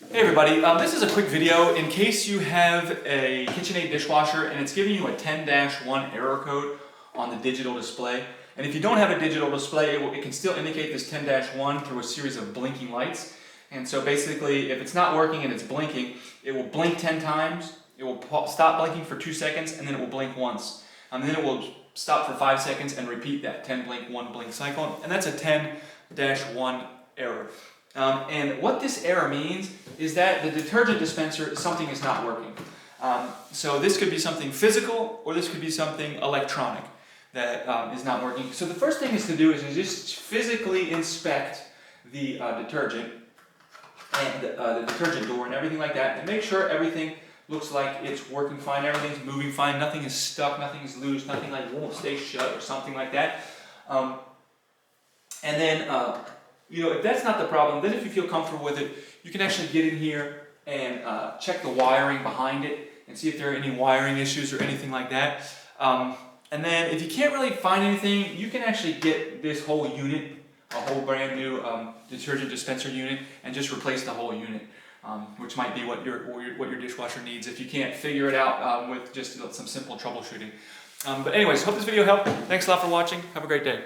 Hey everybody, this is a quick video in case you have a KitchenAid dishwasher and it's giving you a 10-1 error code on the digital display. And if you don't have a digital display, it can still indicate this 10-1 through a series of blinking lights. And so basically, if it's not working and it's blinking, it will blink 10 times, it will stop blinking for 2 seconds, and then it will blink once. And then it will stop for 5 seconds and repeat that 10 blink, 1 blink cycle. And that's a 10-1 error. And what this error means is that the detergent dispenser, something is not working. So this could be something physical or this could be something electronic that is not working. So the first thing is to do is to just physically inspect the detergent and the detergent door and everything like that, and make sure everything looks like it's working fine, everything's moving fine, nothing is stuck, nothing is loose, nothing like won't stay shut or something like that. And then if that's not the problem, then if you feel comfortable with it, you can actually get in here and check the wiring behind it and see if there are any wiring issues or anything like that. And then if you can't really find anything, you can actually get this whole unit, a whole brand new detergent dispenser unit, and just replace the whole unit, which might be what your dishwasher needs if you can't figure it out with just some simple troubleshooting. But anyways, hope this video helped. Thanks a lot for watching. Have a great day.